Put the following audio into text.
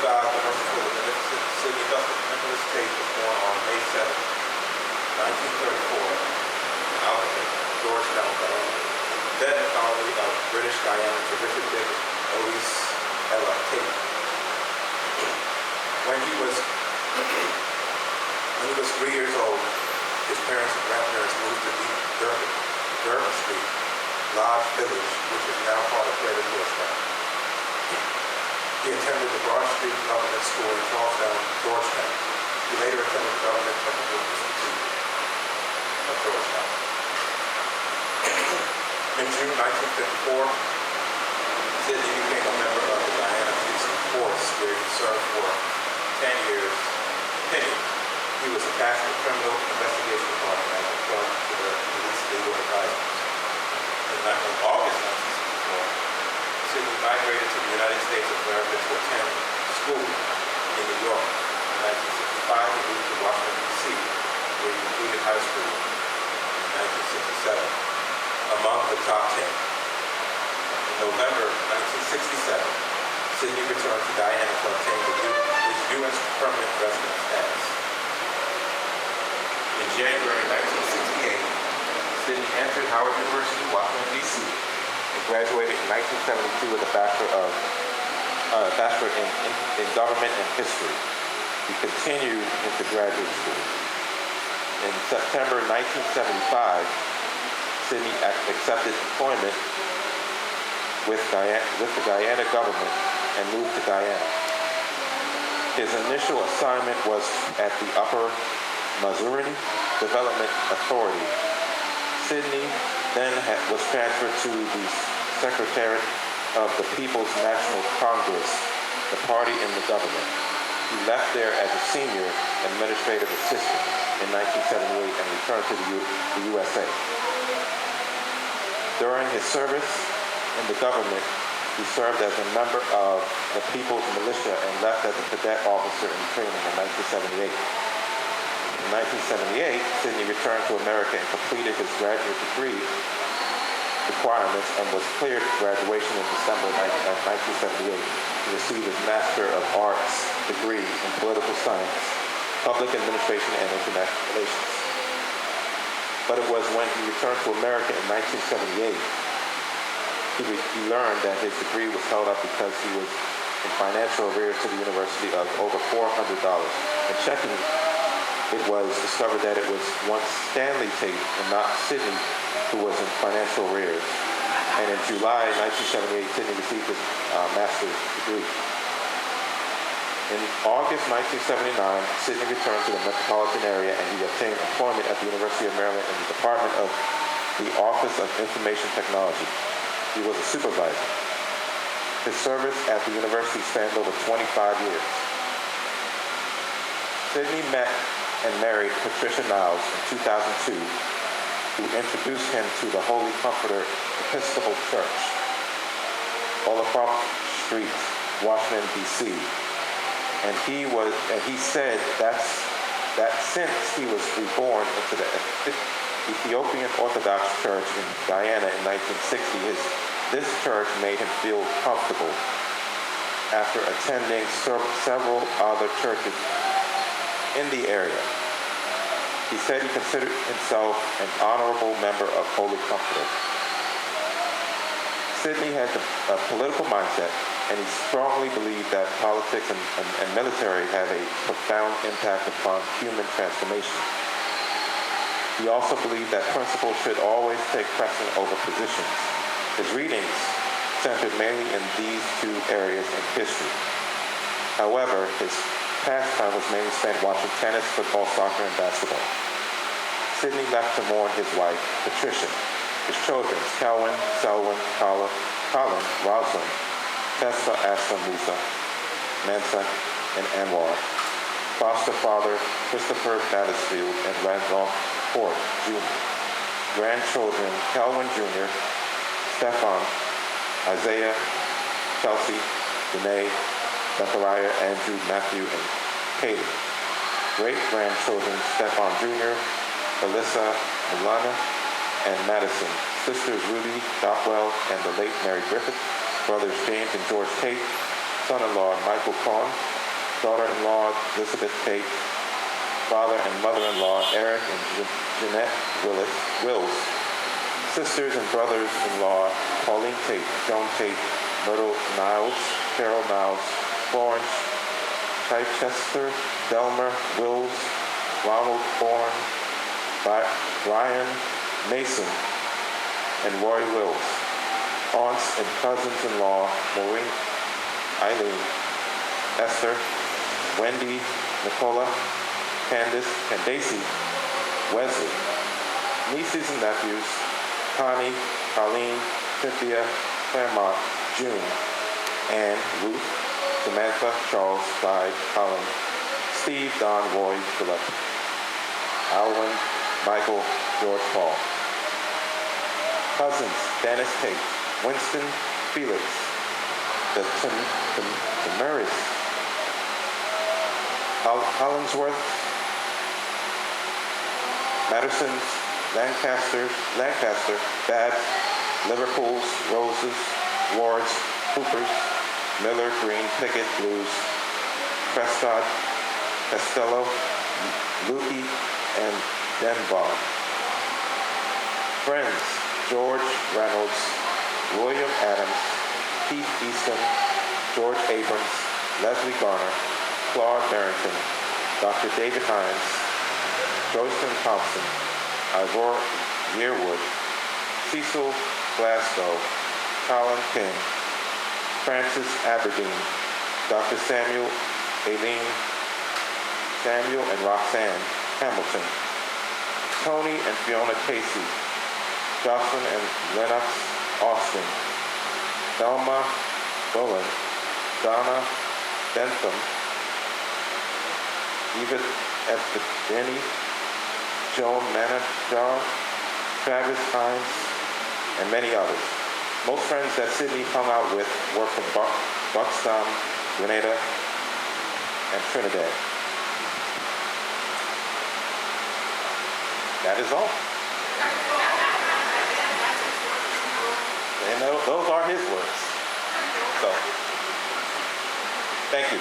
God, the merciful, the beneficent Sidney Dustin Nicholas Tate was born on May 7, 1934, in Alberton, Georgetown, Guyana, then a colony of British Guyana to Richard David Elise Ella Tate. When he was 3 years old, his parents and grandparents moved to Durban Street, Lodge Village, which is now part of Greater Georgetown. He attended the Broad Street Government School in Charlestown, Georgetown. He later attended the Government Technical Institute of Georgetown. In June 1954, Sidney became a member of the Guyana Police Force, where he served for 10 years. He was attached to the Criminal Investigation Department as a clerk to the Police Legal Advisors. In August 1964, Sidney migrated to the United States of America to attend school in New York. In 1965, he moved to Washington, D.C., where he completed high school in 1967, among the top 10. In November 1967, Sidney returned to Guyana to obtain his U.S. permanent residence status. In January 1968, Sidney entered Howard University, Washington, D.C., and graduated in 1972 with a Bachelor in Government and History. He continued into graduate school. In September 1975, Sidney accepted employment with the Guyana government and moved to Guyana. His initial assignment was at the Upper Missouri Development Authority. Sidney then was transferred to the Secretariat of the People's National Congress, the party in the government. He left there as a senior administrative assistant in 1978 and returned to the USA. During his service in the government, he served as a member of the People's Militia and left as a cadet officer in training in 1978. In 1978, Sidney returned to America and completed his graduate degree requirements and was cleared for graduation in December 1978 to receive his Master of Arts degree in Political Science, Public Administration, and International Relations. But it was when he returned to America in 1978 he learned that his degree was held up because he was in financial arrears to the university of over $400. And checking, it was discovered that it was once Stanley Tate and not Sidney who was in financial arrears. And in July 1978, Sidney received his master's degree. In August 1979, Sidney returned to the metropolitan area and he obtained employment at the University of Maryland in the Department of the Office of Information Technology. He was a supervisor. His service at the university spanned over 25 years. Sidney met and married Patricia Niles in 2002, who introduced him to the Holy Comforter Episcopal Church, Oliphant Street, Washington, D.C. And he said that since he was reborn into the Ethiopian Orthodox Church in Guyana in 1960, this church made him feel comfortable after attending several other churches in the area. He said he considered himself an honorable member of Holy Comforter. Sidney has a political mindset, and he strongly believed that politics and military have a profound impact upon human transformation. He also believed that principles should always take precedence over positions. His readings centered mainly in these two areas in history. However, his pastime was mainly spent watching tennis, football, soccer, and basketball. Sidney left to mourn his wife, Patricia, his children, Kelwin, Selwyn, Colin, Rosalind, Tessa, Asa, Musa, Mansa, and Anwar, foster father, Christopher Mattisfield, and Randolph Ford, Jr., grandchildren, Kelwin Jr., Stefan, Isaiah, Chelsea, Renee, Zechariah, Andrew, Matthew, and Katie. Great-grandchildren, Stefan Jr., Alyssa, Milana, and Madison. Sisters Ruby, Dockwell, and the late Mary Griffith. Brothers James and George Tate. son-in-law Michael Cohn, daughter-in-law Elizabeth Tate, father and mother-in-law Eric and Jeanette Wills, sisters and brothers-in-law Pauline Tate, Joan Tate, Myrtle Niles, Carol Niles, Florence Chichester, Delmer Wills, Ronald Bourne, Brian Mason, and Roy Wills. Aunts and cousins-in-law Maureen, Eileen, Esther, Wendy, Nicola, Candace, Candace, Wesley. Nieces and nephews, Connie, Colleen, Cynthia, Claremont, June, Anne, Ruth, Samantha, Charles, Clyde, Colin, Steve, Don, Roy, Philip, Alwyn, Michael, George Paul. Cousins, Dennis Tate, Winston, Felix, the Tamaris, Hollingsworth, Madison's, Lancaster, Babs, Liverpool's, Roses, Wards, Hoopers, Miller, Green, Pickett, Blues, Prescott, Costello, Lukey, and Denbar. Friends, George Reynolds, William Adams, Keith Easton, George Abrams, Leslie Garner, Claude Barrington, Dr. David Hines, Joycelyn Thompson, Ivor Yearwood, Cecil Glasgow, Colin King, Francis Aberdeen, Dr. Samuel, Aileen, Samuel and Roxanne Hamilton, Tony and Fiona Casey, Jocelyn and Lennox Austin, Thelma Bullen, Donna Bentham, Eva Epideni, Joan Manajar, Travis Hines, and many others. Most friends that Sydney hung out with were from Buxton, Grenada, and Trinidad. That is all. And those are his words. So, thank you.